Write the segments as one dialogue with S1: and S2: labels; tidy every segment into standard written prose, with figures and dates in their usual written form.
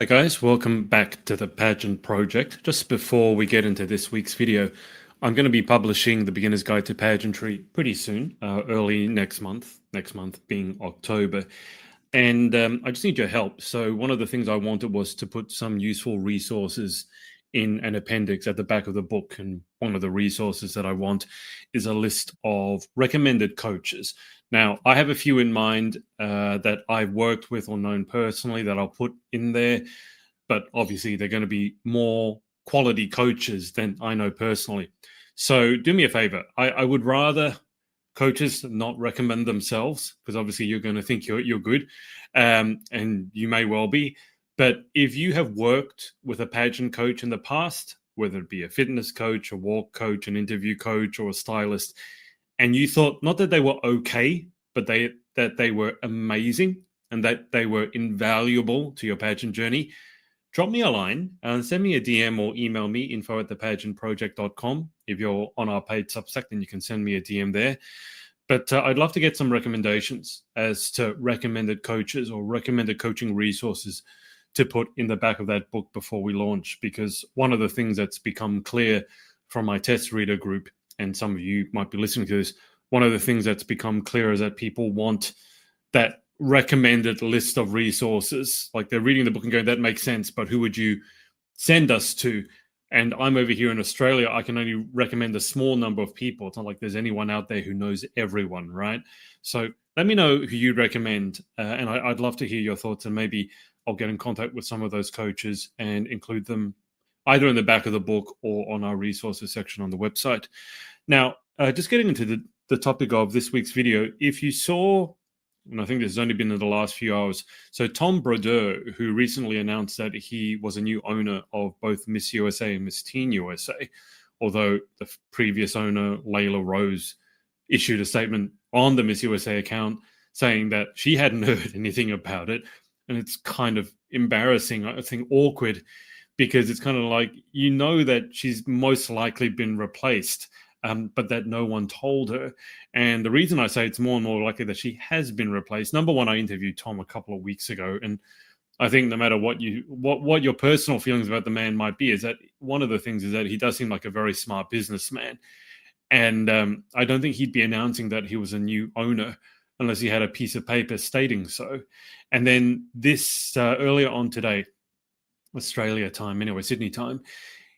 S1: Hi guys, welcome back to the Pageant project. Just before we get into this week's video, I'm going to be publishing the Beginner's Guide to Pageantry pretty soon, early next month being October. And I just need your help. So one of the things I wanted was to put some useful resources in an appendix at the back of the book. And one of the resources that I want is a list of recommended coaches. Now, I have a few in mind that I've worked with or known personally that I'll put in there, but obviously they're going to be more quality coaches than I know personally. So do me a favor. I would rather coaches not recommend themselves, because obviously you're going to think you're good, and you may well be. But if you have worked with a pageant coach in the past, whether it be a fitness coach, a walk coach, an interview coach, or a stylist, and you thought not that they were okay, but that they were amazing and that they were invaluable to your pageant journey, drop me a line and send me a DM or email me, info@thepageantproject.com. If you're on our paid Substack, then you can send me a DM there. But I'd love to get some recommendations as to recommended coaches or recommended coaching resources to put in the back of that book before we launch, because one of the things that's become clear from my test reader group, and some of you might be listening to this, one of the things that's become clear is that people want that recommended list of resources. Like they're reading the book and going, that makes sense, but who would you send us to? And I'm over here in Australia. I can only recommend a small number of people. It's not like there's anyone out there who knows everyone, right? So let me know who you'd recommend. And I'd love to hear your thoughts, and maybe I'll get in contact with some of those coaches and include them either in the back of the book or on our resources section on the website. Now, just getting into the topic of this week's video, if you saw, and I think this has only been in the last few hours, so Thom Brodeur, who recently announced that he was a new owner of both Miss USA and Miss Teen USA, although the previous owner, Laylah Rose, issued a statement on the Miss USA account saying that she hadn't heard anything about it. And it's kind of embarrassing, I think awkward, because it's kind of like, you know that she's most likely been replaced, but that no one told her. And the reason I say it's more and more likely that she has been replaced, number one, I interviewed Thom a couple of weeks ago, and I think no matter what your personal feelings about the man might be, is that one of the things is that he does seem like a very smart businessman. And I don't think he'd be announcing that he was a new owner unless he had a piece of paper stating so. And then this earlier on today, Australia time, anyway, Sydney time,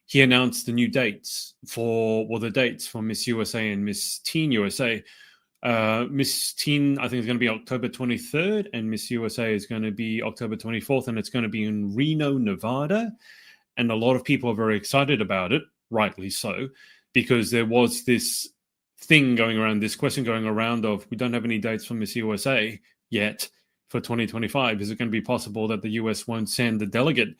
S1: he announced the new dates for Miss USA and Miss Teen USA. Miss Teen, I think, is going to be October 23rd, and Miss USA is going to be October 24th, and it's going to be in Reno, Nevada. And a lot of people are very excited about it, rightly so, because there was this thing going around, this question going around of, we don't have any dates for Miss USA yet for 2025. Is it going to be possible that the US won't send a delegate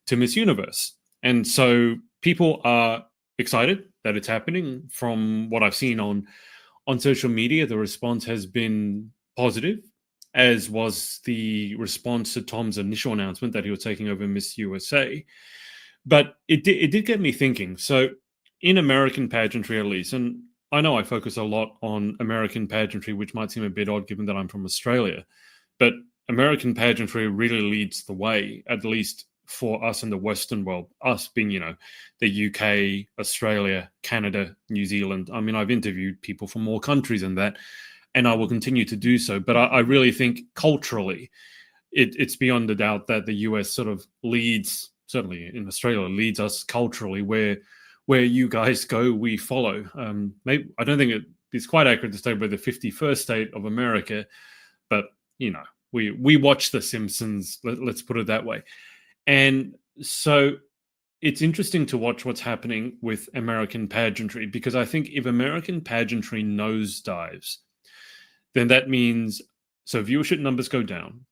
S1: to Miss Universe? And so people are excited that it's happening. From what I've seen on social media, the response has been positive, as was the response to Thom's initial announcement that he was taking over Miss USA. But it did get me thinking. So in American pageantry, at least, and I know I focus a lot on American pageantry, which might seem a bit odd given that I'm from Australia, but American pageantry really leads the way, at least for us in the Western world, us being, the UK, Australia, Canada, New Zealand. I mean, I've interviewed people from more countries than that, and I will continue to do so. But I really think culturally, it's beyond a doubt that the US sort of leads, certainly in Australia, leads us culturally. Where you guys go, we follow. Maybe I don't think it's quite accurate to say we're the 51st state of America, but we watch The Simpsons. Let's put it that way. And so it's interesting to watch what's happening with American pageantry, because I think if American pageantry nosedives, then that means, so viewership numbers go down,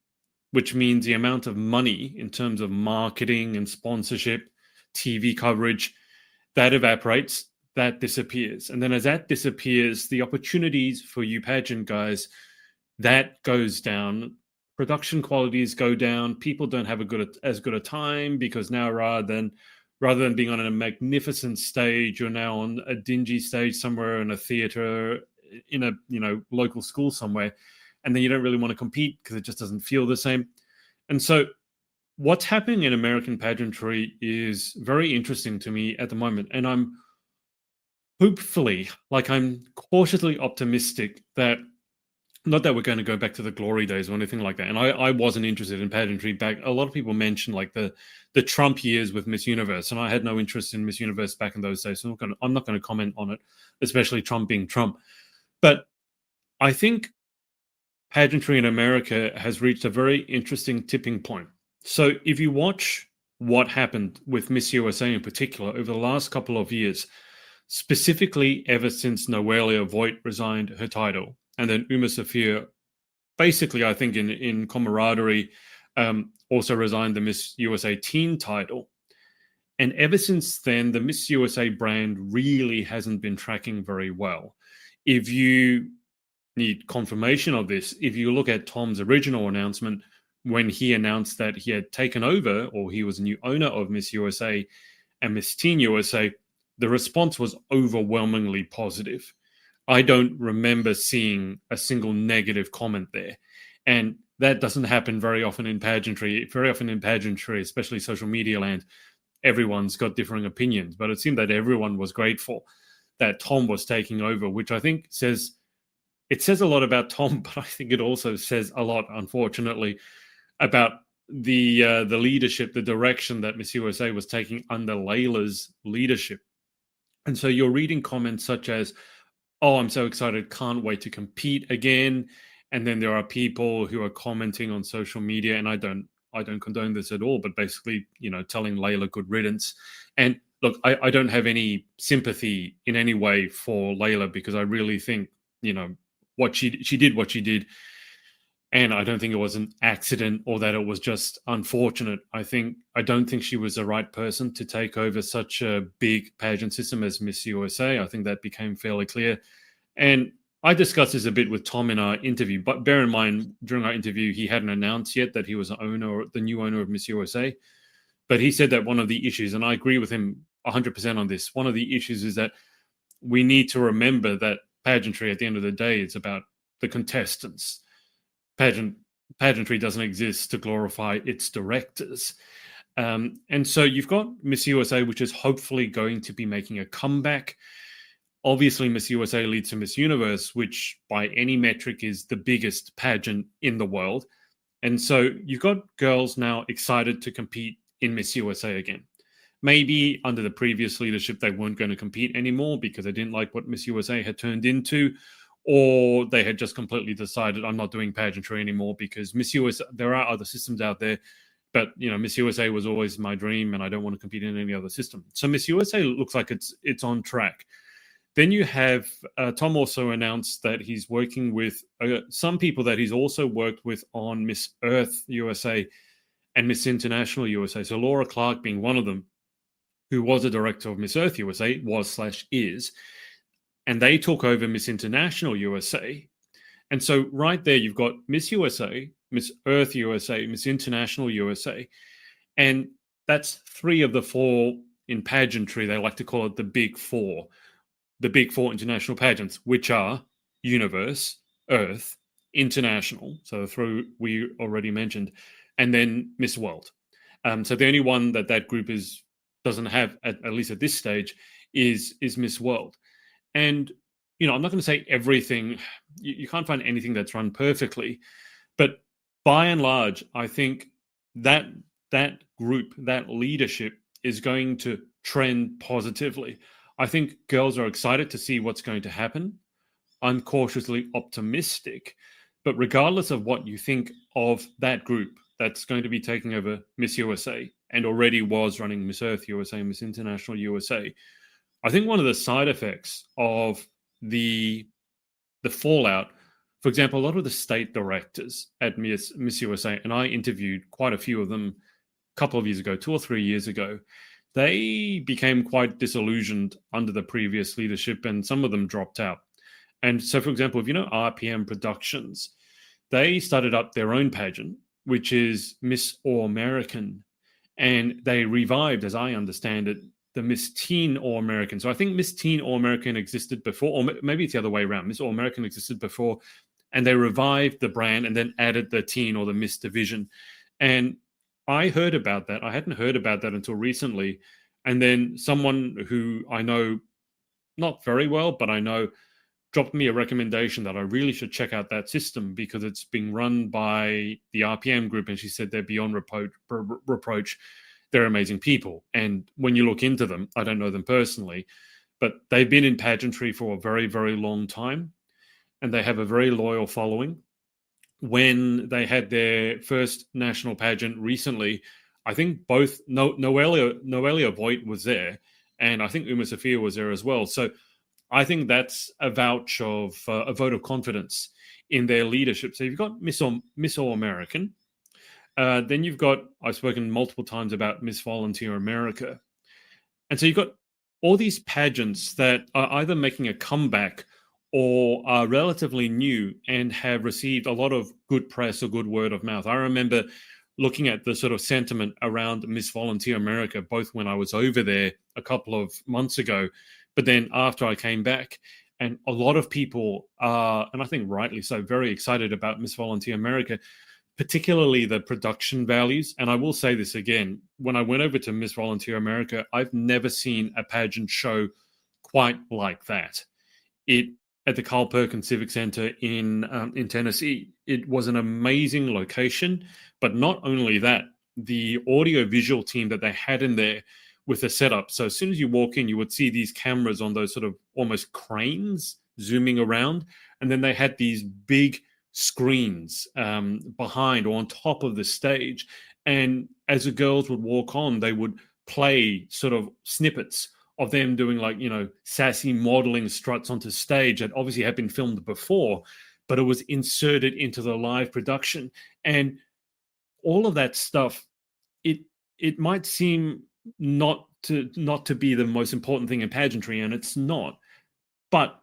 S1: which means the amount of money in terms of marketing and sponsorship, TV coverage, that evaporates, that disappears. And then as that disappears, the opportunities for you pageant guys, that goes down. Production qualities go down. People don't have as good a time, because now rather than being on a magnificent stage, you're now on a dingy stage somewhere in a theater, in a local school somewhere, and then you don't really want to compete because it just doesn't feel the same. And so what's happening in American pageantry is very interesting to me at the moment. And I'm cautiously optimistic that, not that we're going to go back to the glory days or anything like that. And I wasn't interested in pageantry back. A lot of people mention like the Trump years with Miss Universe, and I had no interest in Miss Universe back in those days. So I'm not going to comment on it, especially Trump being Trump. But I think pageantry in America has reached a very interesting tipping point. So if you watch what happened with Miss USA in particular over the last couple of years, specifically ever since Noelia Voigt resigned her title, and then Uma Safir, basically, I think in camaraderie, also resigned the Miss USA teen title. And ever since then, the Miss USA brand really hasn't been tracking very well. If you need confirmation of this, if you look at Thom's original announcement, when he announced that he had taken over, or he was a new owner of Miss USA and Miss Teen USA, the response was overwhelmingly positive. I don't remember seeing a single negative comment there. And that doesn't happen very often in pageantry. Very often in pageantry, especially social media land, everyone's got differing opinions. But it seemed that everyone was grateful that Thom was taking over, which I think says a lot about Thom, but I think it also says a lot, unfortunately, about the leadership, the direction that Miss USA was taking under Laylah's leadership. And so you're reading comments such as, "Oh, I'm so excited, can't wait to compete again." And then there are people who are commenting on social media, and I don't condone this at all, but basically, telling Laylah good riddance. And look, I don't have any sympathy in any way for Laylah, because I really think, what she did, and I don't think it was an accident or that it was just unfortunate. I don't think she was the right person to take over such a big pageant system as Miss USA. I think that became fairly clear. And I discussed this a bit with Thom in our interview, but bear in mind, during our interview, he hadn't announced yet that he was the new owner of Miss USA. But he said that one of the issues, and I agree with him 100% on this, one of the issues is that we need to remember that pageantry, at the end of the day, it's about the contestants. Pageantry doesn't exist to glorify its directors. And so you've got Miss USA, which is hopefully going to be making a comeback. Obviously, Miss USA leads to Miss Universe, which by any metric is the biggest pageant in the world. And so you've got girls now excited to compete in Miss USA again. Maybe under the previous leadership, they weren't going to compete anymore because they didn't like what Miss USA had turned into, or they had just completely decided, I'm not doing pageantry anymore because Miss USA, there are other systems out there, but Miss USA was always my dream and I don't want to compete in any other system. So Miss USA looks like it's on track. Then you have Thom also announced that he's working with some people that he's also worked with on Miss Earth USA and Miss International USA. So Laura Clark being one of them, who was a director of Miss Earth USA, was/is, and they took over Miss International USA. And so right there, you've got Miss USA, Miss Earth USA, Miss International USA. And that's 3 of the 4 in pageantry. They like to call it the Big 4. The Big 4 international pageants, which are Universe, Earth, International, so the 3 we already mentioned, and then Miss World. So the only one that group doesn't have, at least at this stage, is Miss World. And, I'm not going to say everything. You can't find anything that's run perfectly. But by and large, I think that group, that leadership is going to trend positively. I think girls are excited to see what's going to happen. I'm cautiously optimistic. But regardless of what you think of that group that's going to be taking over Miss USA and already was running Miss Earth USA, Miss International USA, I think one of the side effects of the fallout, for example, a lot of the state directors at Miss USA, and I interviewed quite a few of them a couple of years ago, 2 or 3 years ago, they became quite disillusioned under the previous leadership, and some of them dropped out. And so, for example, if you know RPM Productions, they started up their own pageant, which is Miss All American, and they revived, as I understand it, the Miss Teen All American. So I think Miss Teen All American existed before, or maybe it's the other way around. Miss All American existed before, and they revived the brand and then added the teen or the Miss division. And I heard about that. I hadn't heard about that until recently. And then someone who I know not very well, but I know dropped me a recommendation that I really should check out that system because it's being run by the RPM group. And she said they're beyond reproach. They're amazing people. And when you look into them, I don't know them personally, but they've been in pageantry for a very, very long time. And they have a very loyal following. When they had their first national pageant recently, I think both Noelia Voigt was there, and I think Uma Sophia was there as well. So I think that's a vouch of a vote of confidence in their leadership. So you've got Miss All American. Then you've got, I've spoken multiple times about Miss Volunteer America. And so you've got all these pageants that are either making a comeback or are relatively new and have received a lot of good press or good word of mouth. I remember looking at the sort of sentiment around Miss Volunteer America, both when I was over there a couple of months ago, but then after I came back. And a lot of people are, and I think rightly so, very excited about Miss Volunteer America, particularly the production values. And I will say this again, when I went over to Miss Volunteer America, I've never seen a pageant show quite like that. At the Carl Perkins Civic Center in Tennessee, it was an amazing location. But not only that, the audio-visual team that they had in there with the setup. So as soon as you walk in, you would see these cameras on those sort of almost cranes zooming around. And then they had these big screens behind or on top of the stage. And as the girls would walk on, they would play sort of snippets of them doing sassy modeling struts onto stage that obviously had been filmed before, but it was inserted into the live production. And all of that stuff, it might seem not to be the most important thing in pageantry, and it's not, but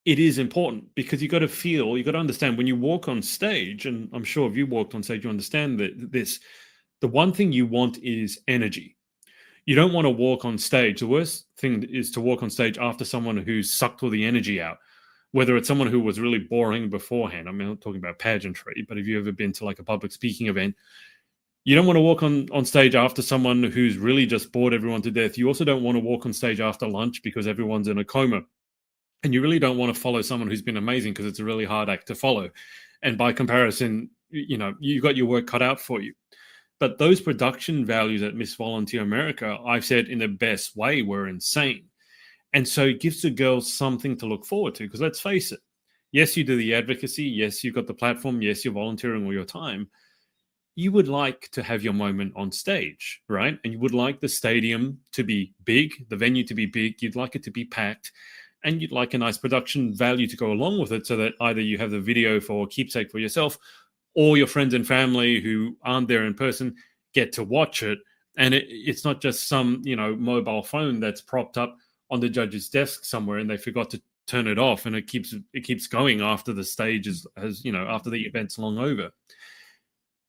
S1: it is important because you got to understand when you walk on stage, and I'm sure if you walked on stage, you understand that the one thing you want is energy. You don't want to walk on stage. The worst thing is to walk on stage after someone who's sucked all the energy out, whether it's someone who was really boring beforehand. I mean, I'm not talking about pageantry, but if you've ever been to like a public speaking event, you don't want to walk on stage after someone who's really just bored everyone to death. You also don't want to walk on stage after lunch because everyone's in a coma. And you really don't want to follow someone who's been amazing because it's a really hard act to follow. And by comparison, you've got your work cut out for you. But those production values at Miss Volunteer America, I've said in the best way, were insane. And so it gives the girls something to look forward to, because let's face it, yes, you do the advocacy, yes, you've got the platform, yes, you're volunteering all your time. You would like to have your moment on stage, right? And you would like the stadium to be big, the venue to be big, you'd like it to be packed, and you'd like a nice production value to go along with it so that either you have the video for keepsake for yourself, or your friends and family who aren't there in person get to watch it. And it's not just some, mobile phone that's propped up on the judge's desk somewhere and they forgot to turn it off, and it keeps going after the stage after the event's long over.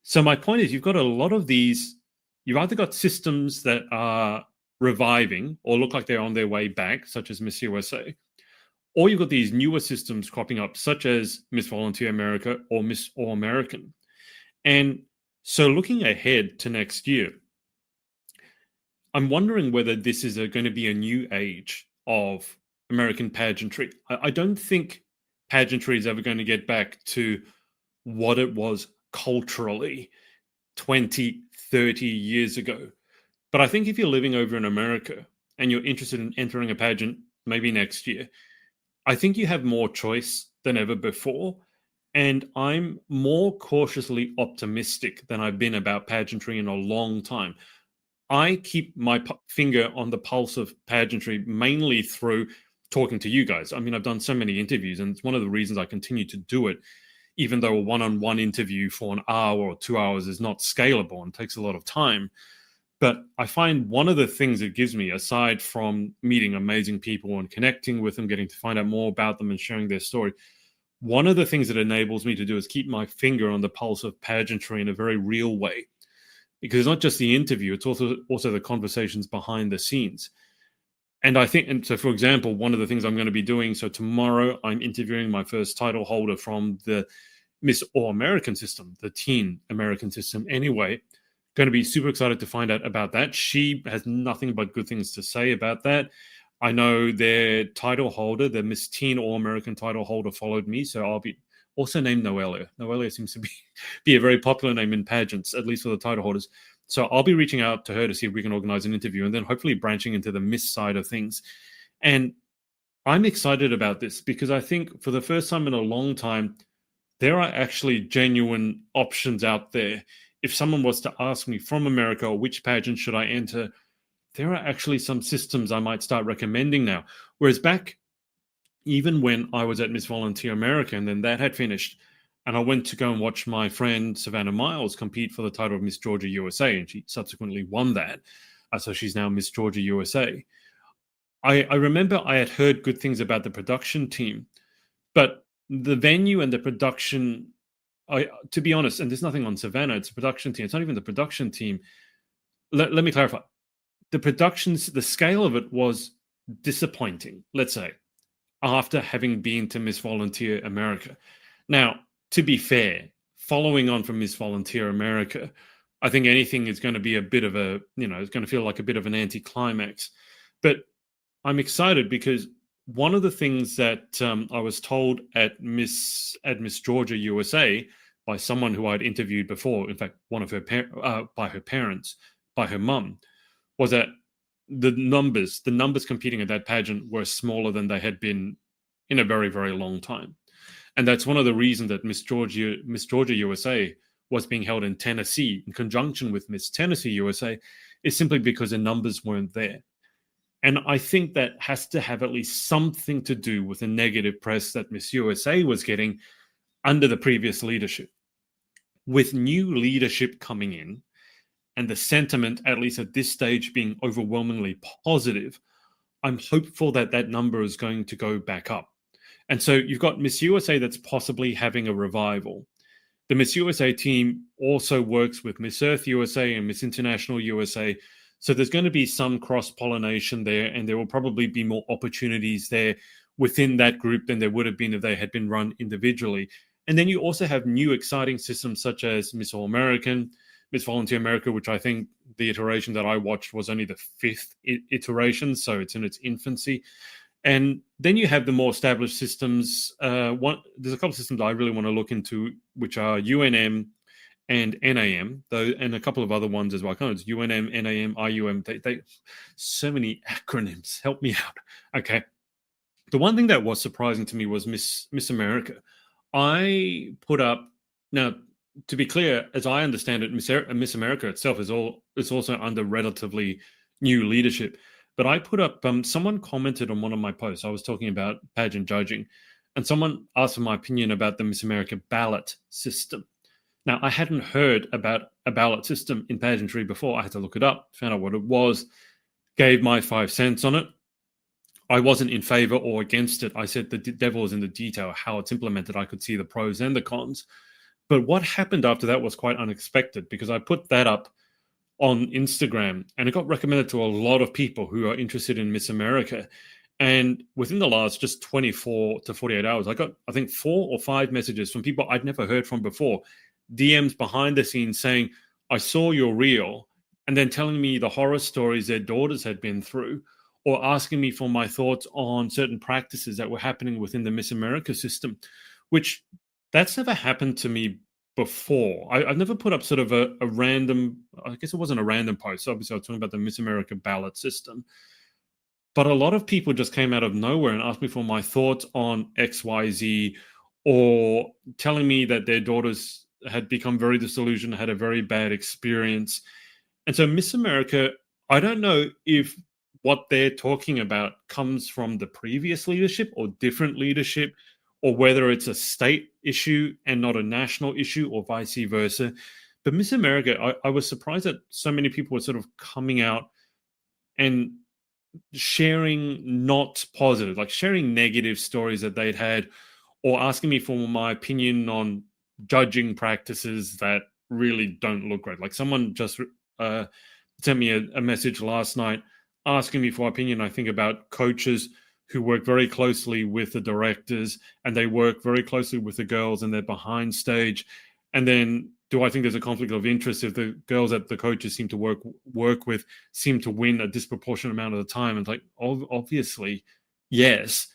S1: So my point is, you've got a lot of these, you've either got systems that are reviving or look like they're on their way back, such as Miss USA, or you've got these newer systems cropping up, such as Miss Volunteer America or Miss All American. And so looking ahead to next year, I'm wondering whether this is going to be a new age of American pageantry. I don't think pageantry is ever going to get back to what it was culturally 20, 30 years ago. But I think if you're living over in America and you're interested in entering a pageant maybe next year, I think you have more choice than ever before. And I'm more cautiously optimistic than I've been about pageantry in a long time. I keep my finger on the pulse of pageantry mainly through talking to you guys. I mean, I've done so many interviews, and it's one of the reasons I continue to do it, even though a one-on-one interview for an hour or 2 hours is not scalable and takes a lot of time. But I find one of the things it gives me, aside from meeting amazing people and connecting with them, getting to find out more about them and sharing their story, one of the things it enables me to do is keep my finger on the pulse of pageantry in a very real way. Because it's not just the interview, it's also the conversations behind the scenes. And I think, and so for example, one of the things I'm going to be doing, so tomorrow I'm interviewing my first title holder from the Miss All American system, the teen American system anyway. Going to be super excited to find out about that. She has nothing but good things to say about that. I know their title holder, the Miss Teen All-American title holder, followed me, so I'll be also named Noelia. Noelia seems to be a very popular name in pageants, at least for the title holders. So I'll be reaching out to her to see if we can organize an interview, and then hopefully branching into the Miss side of things. And I'm excited about this because I think for the first time in a long time, there are actually genuine options out there. If someone was to ask me from America, which pageant should I enter, there are actually some systems I might start recommending now. Whereas back, even when I was at Miss Volunteer America, and then that had finished, and I went to go and watch my friend Savannah Miles compete for the title of Miss Georgia USA, and she subsequently won that. So she's now Miss Georgia USA. I remember I had heard good things about the production team, but the venue and the production, to be honest, and there's nothing on Savannah, it's a production team. It's not even the production team. Let me clarify. The scale of it was disappointing, let's say, after having been to Miss Volunteer America. Now, to be fair, following on from Miss Volunteer America, I think anything is going to be a bit of a, it's going to feel like a bit of an anticlimax. But I'm excited because one of the things that I was told at Miss Georgia USA by someone who I'd interviewed before, in fact, one of her by her parents, by her mum, was that the numbers competing at that pageant were smaller than they had been in a very, very long time. And that's one of the reasons that Miss Georgia USA was being held in Tennessee in conjunction with Miss Tennessee USA, is simply because the numbers weren't there. And I think that has to have at least something to do with the negative press that Miss USA was getting under the previous leadership. With new leadership coming in, and the sentiment, at least at this stage, being overwhelmingly positive, I'm hopeful that that number is going to go back up. And so you've got Miss USA that's possibly having a revival. The Miss USA team also works with Miss Earth USA and Miss International USA. So there's going to be some cross-pollination there, and there will probably be more opportunities there within that group than there would have been if they had been run individually. And then you also have new exciting systems such as Miss All-American, Miss Volunteer America, which I think the iteration that I watched was only the 5th iteration, so it's in its infancy. And then you have the more established systems. There's a couple of systems I really want to look into, which are UNM and NAM, though, and a couple of other ones as well. It's UNM, NAM, IUM. They so many acronyms. Help me out. Okay. The one thing that was surprising to me was Miss America. I put up, now, to be clear, as I understand it, Miss America itself is also under relatively new leadership. But I put up, someone commented on one of my posts. I was talking about pageant judging, and someone asked for my opinion about the Miss America ballot system. Now, I hadn't heard about a ballot system in pageantry before. I had to look it up, found out what it was, gave my 5 cents on it. I wasn't in favor or against it. I said the devil is in the detail, how it's implemented. I could see the pros and the cons. But what happened after that was quite unexpected, because I put that up on Instagram and it got recommended to a lot of people who are interested in Miss America. And within the last just 24 to 48 hours, I got, I think, 4 or 5 messages from people I'd never heard from before, DMs behind the scenes saying, I saw your reel, and then telling me the horror stories their daughters had been through, or asking me for my thoughts on certain practices that were happening within the Miss America system, which that's never happened to me before. I've never put up sort of a random, I guess it wasn't a random post. Obviously, I was talking about the Miss America ballot system. But a lot of people just came out of nowhere and asked me for my thoughts on XYZ, or telling me that their daughters had become very disillusioned, had a very bad experience. And so Miss America, I don't know if what they're talking about comes from the previous leadership or different leadership, or whether it's a state issue and not a national issue, or vice versa. But Miss America, I was surprised that so many people were sort of coming out and sharing not positive, like sharing negative stories that they'd had, or asking me for my opinion on judging practices that really don't look great. Like someone just sent me a message last night asking me for my opinion, I think, about coaches who work very closely with the directors, and they work very closely with the girls, and they're behind stage. And then Do I think there's a conflict of interest if the girls that the coaches seem to work with seem to win a disproportionate amount of the time? And like, obviously, yes.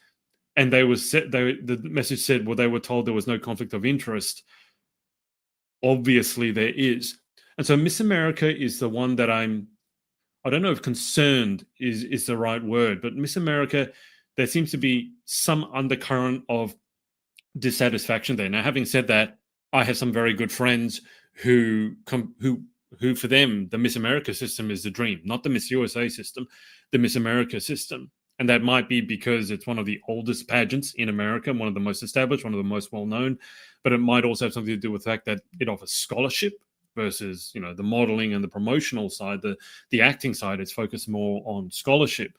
S1: And the message said, well, they were told there was no conflict of interest. Obviously, there is. And so Miss America is the one that I don't know if concerned is the right word, but Miss America, there seems to be some undercurrent of dissatisfaction there. Now, having said that, I have some very good friends who for them, the Miss America system is the dream, not the Miss USA system, the Miss America system. And that might be because it's one of the oldest pageants in America, one of the most established, one of the most well-known, but it might also have something to do with the fact that it offers scholarship versus, the modeling and the promotional side, the acting side, it's focused more on scholarship.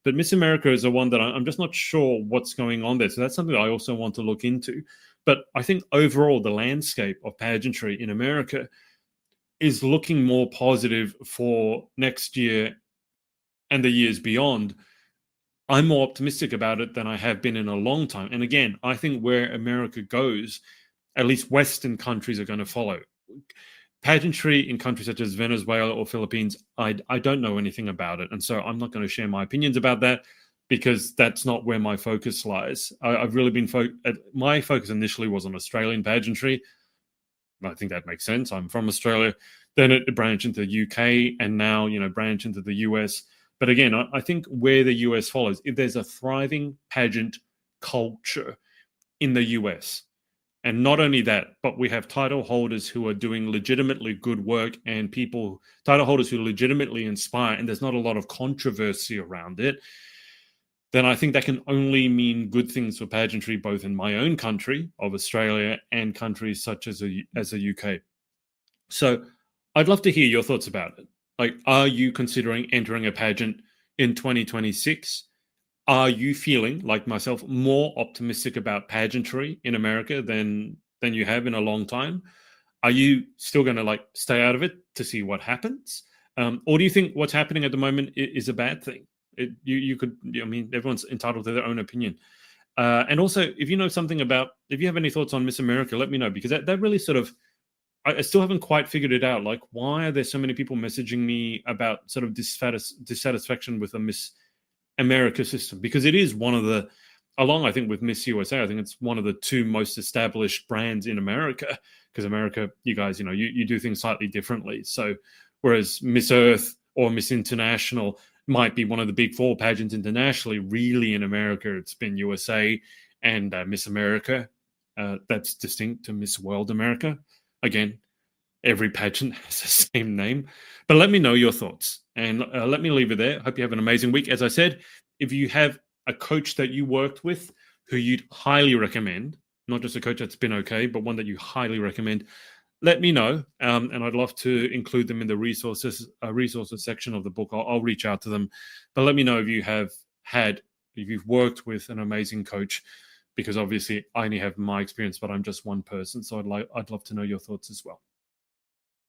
S1: But Miss America is the one that I'm just not sure what's going on there. So that's something I also want to look into. But I think overall, the landscape of pageantry in America is looking more positive for next year and the years beyond. I'm more optimistic about it than I have been in a long time. And again, I think where America goes, at least Western countries are going to follow. Pageantry in countries such as Venezuela or Philippines, I don't know anything about it. And so I'm not going to share my opinions about that because that's not where my focus lies. I've really been my focus initially was on Australian pageantry. I think that makes sense. I'm from Australia. Then it branched into the UK and now, branch into the US. But again, I think where the US follows, if there's a thriving pageant culture in the US, and not only that, but we have title holders who are doing legitimately good work and title holders who legitimately inspire, and there's not a lot of controversy around it, then I think that can only mean good things for pageantry, both in my own country of Australia and countries such as the UK. So I'd love to hear your thoughts about it. Like, are you considering entering a pageant in 2026? Are you feeling, like myself, more optimistic about pageantry in America than you have in a long time? Are you still going to stay out of it to see what happens? Or do you think what's happening at the moment is a bad thing? Everyone's entitled to their own opinion. And also, if you know something if you have any thoughts on Miss America, let me know, because that really sort of, I still haven't quite figured it out. Like, why are there so many people messaging me about sort of dissatisfaction with the Miss America system? Because it is one of the, along I think with Miss USA, I think it's one of the two most established brands in America. Because America, you guys, you do things slightly differently. So whereas Miss Earth or Miss International might be one of the big four pageants internationally, really in America it's been USA and Miss America. That's distinct to Miss World America. Again, every pageant has the same name. But let me know your thoughts. And let me leave it there. Hope you have an amazing week. As I said, if you have a coach that you worked with who you'd highly recommend, not just a coach that's been okay, but one that you highly recommend, let me know. And I'd love to include them in the resources section of the book. I'll reach out to them. But let me know if you've worked with an amazing coach, because obviously I only have my experience, but I'm just one person. So I'd love to know your thoughts as well.